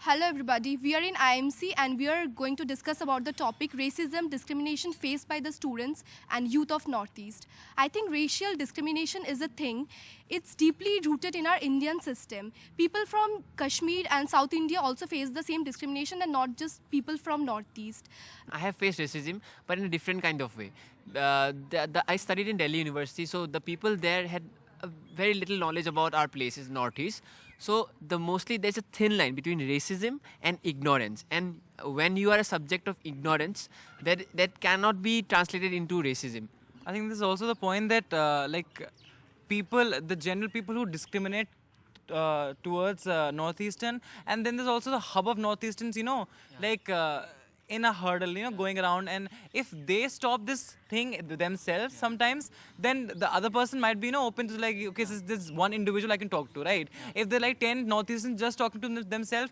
Hello everybody, we are in IMC and we are going to discuss about the topic racism, discrimination faced by the students and youth of Northeast. I think racial discrimination is a thing. It's deeply rooted in our Indian system. People from Kashmir and South India also face the same discrimination and not just people from Northeast. I have faced racism, but in a different kind of way. I studied in Delhi University, so the people there had very little knowledge about our places, Northeast. So mostly there's a thin line between racism and ignorance. And when you are a subject of ignorance, that cannot be translated into racism. I think this is also the point that the general people who discriminate towards Northeastern, and then there's also the hub of Northeasterns, in a hurdle, going around, and if they stop this thing themselves sometimes, then the other person might be, open to okay, this is one individual I can talk to, right? If they're like 10 Northeasterns just talking to themselves,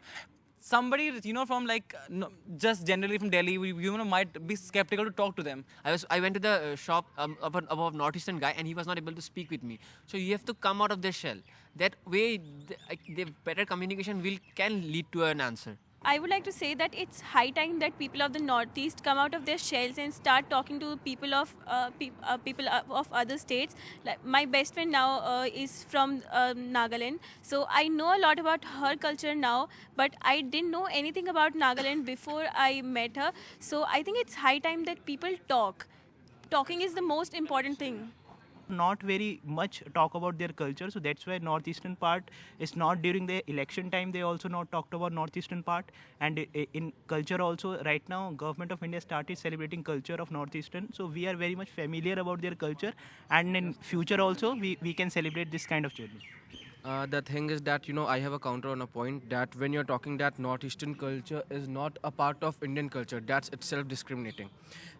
somebody, from just generally from Delhi, might be skeptical to talk to them. I went to the shop of a Northeastern guy and he was not able to speak with me. So you have to come out of their shell. That way, the better communication can lead to an answer. I would like to say that it's high time that people of the Northeast come out of their shells and start talking to people of other states. Like my best friend now is from Nagaland, so I know a lot about her culture now, but I didn't know anything about Nagaland before I met her. So I think it's high time that people talk. Talking is the most important thing. Not very much talk about their culture, so that's why Northeastern part is not during the election time. They also not talked about Northeastern part, and in culture also right now Government of India started celebrating culture of Northeastern, so we are very much familiar about their culture, and in future also we can celebrate this kind of journey. The thing is that, I have a counter on a point that when you're talking that Northeastern culture is not a part of Indian culture, that's itself discriminating.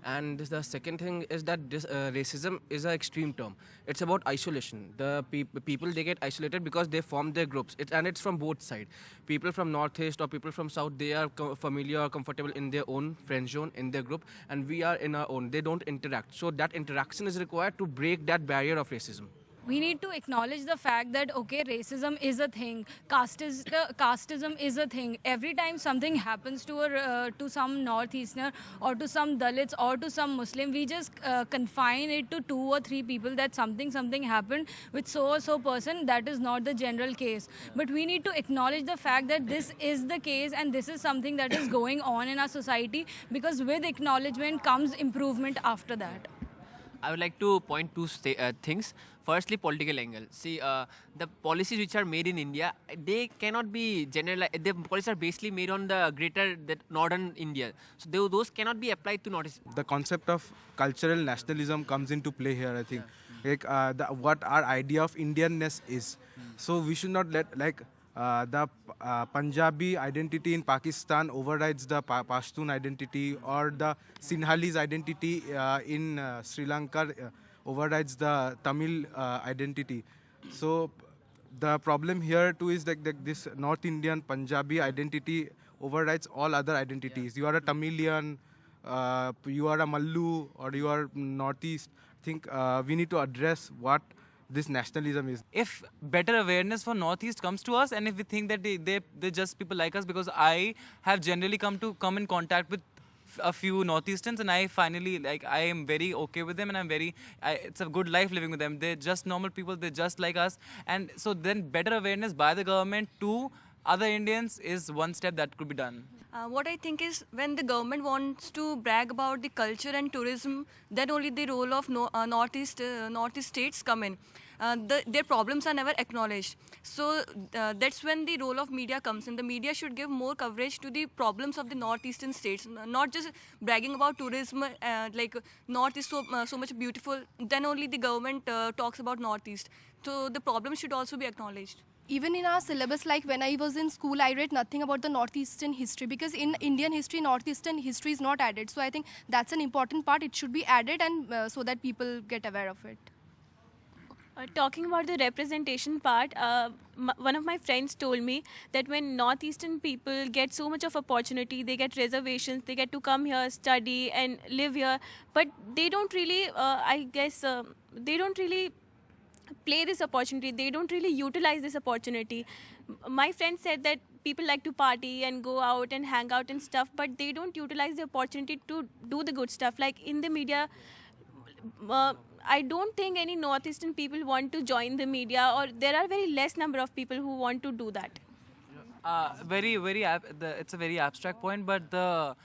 And the second thing is that this racism is an extreme term. It's about isolation. The people, they get isolated because they form their groups. And it's from both sides. People from Northeast or people from South, they are familiar or comfortable in their own friend zone, in their group, and we are in our own. They don't interact. So that interaction is required to break that barrier of racism. We need to acknowledge the fact that, okay, racism is a thing, casteism is a thing. Every time something happens to some Northeasterner or to some Dalits or to some Muslim, we just confine it to 2 or 3 people that something happened with so person. That is not the general case. But we need to acknowledge the fact that this is the case and this is something that is going on in our society, because with acknowledgement comes improvement after that. I would like to point two things. Firstly, political angle. See, the policies which are made in India, they cannot be generalized. The policies are basically made on the northern India. So those cannot be applied to Northeast. The concept of cultural nationalism comes into play here, I think. What our idea of Indianness is. So we should not let the Punjabi identity in Pakistan overrides the Pashtun identity, or the Sinhalese identity in Sri Lanka overrides the Tamil identity. So the problem here too is that this North Indian Punjabi identity overrides all other identities. You are a Tamilian, you are a Mallu, or you are Northeast. I think we need to address what this nationalism is. If better awareness for Northeast comes to us, and if we think that they're just people like us, because I have generally come in contact with a few Northeasterns, and I finally, I am very okay with them, and it's a good life living with them. They're just normal people, they're just like us. And so then better awareness by the government to other Indians is one step that could be done. What I think is, when the government wants to brag about the culture and tourism, then only the role of Northeast states come in. Their problems are never acknowledged. So that's when the role of media comes in. The media should give more coverage to the problems of the Northeastern states, not just bragging about tourism, like North is so much beautiful. Then only the government talks about Northeast. So the problem should also be acknowledged. Even in our syllabus, like when I was in school, I read nothing about the Northeastern history, because in Indian history, Northeastern history is not added. So I think that's an important part. It should be added, and so that people get aware of it. Talking about the representation part, one of my friends told me that when Northeastern people get so much of opportunity, they get reservations, they get to come here, study and live here, but they don't really, they don't really play this opportunity. They don't really utilize this opportunity. My friend said that people like to party and go out and hang out and stuff, but they don't utilize the opportunity to do the good stuff. Like in the media, I don't think any northeastern people want to join the media, or there are very less number of people who want to do that. It's a very abstract point, but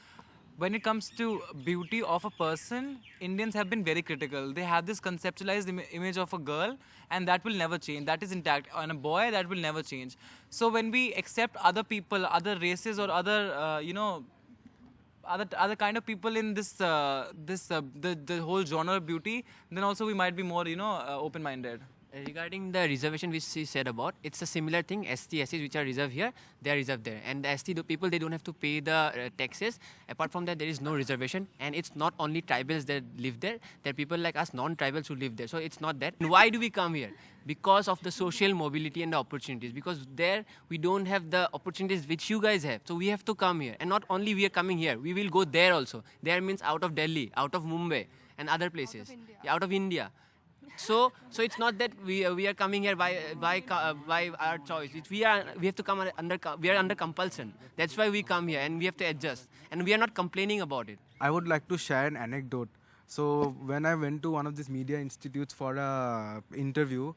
when it comes to beauty of a person, Indians have been very critical. They have this conceptualized image of a girl, and that will never change. That is intact. On a boy, that will never change. So when we accept other people, other races, or other, other kind of people in the whole genre of beauty, then also we might be more, open-minded. Regarding the reservation which she said about, it's a similar thing. ST, SCs which are reserved here, they are reserved there. And the ST people, they don't have to pay the taxes. Apart from that, there is no reservation. And it's not only tribals that live there. There are people like us, non-tribals, who live there. So it's not that. And why do we come here? Because of the social mobility and the opportunities. Because there, we don't have the opportunities which you guys have. So we have to come here. And not only we are coming here, we will go there also. There means out of Delhi, out of Mumbai, and other places. Out of India. So it's not that we are coming here by our choice. We have to come we are under compulsion. That's why we come here, and we have to adjust. And we are not complaining about it. I would like to share an anecdote. So when I went to one of these media institutes for an interview,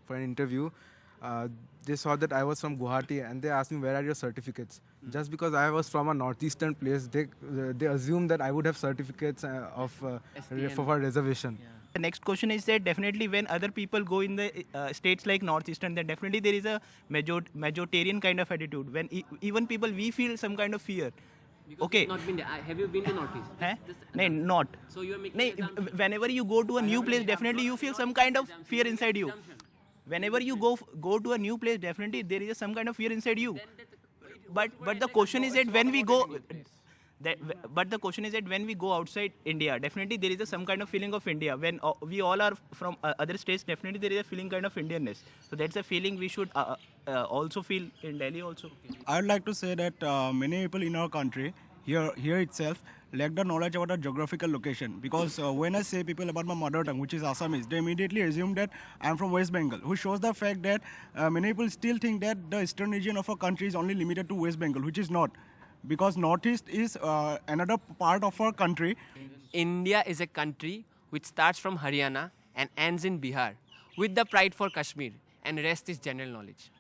they saw that I was from Guwahati, and they asked me, where are your certificates? Just because I was from a northeastern place, they assumed that I would have certificates for reservation. Yeah. The next question is that definitely when other people go in the states like northeastern, then definitely there is a majoritarian kind of attitude. When even people, we feel some kind of fear. Because okay. Not been there. Have you been to Northeast? No, not. So you are making whenever you go to a new place, definitely you feel some kind of fear inside you. Whenever you go to a new place, definitely there is some kind of fear inside you. But the question is that when we go... But the question is that when we go outside India, definitely there is some kind of feeling of India. When we all are from other states, definitely there is a feeling kind of Indianness. So that's a feeling we should also feel in Delhi also. I would like to say that many people in our country, here itself, lack the knowledge about our geographical location. Because when I say people about my mother tongue, which is Assamese, they immediately assume that I am from West Bengal, which shows the fact that many people still think that the eastern region of our country is only limited to West Bengal, which is not. Because Northeast is another part of our country. India is a country which starts from Haryana and ends in Bihar, with the pride for Kashmir, and rest is general knowledge.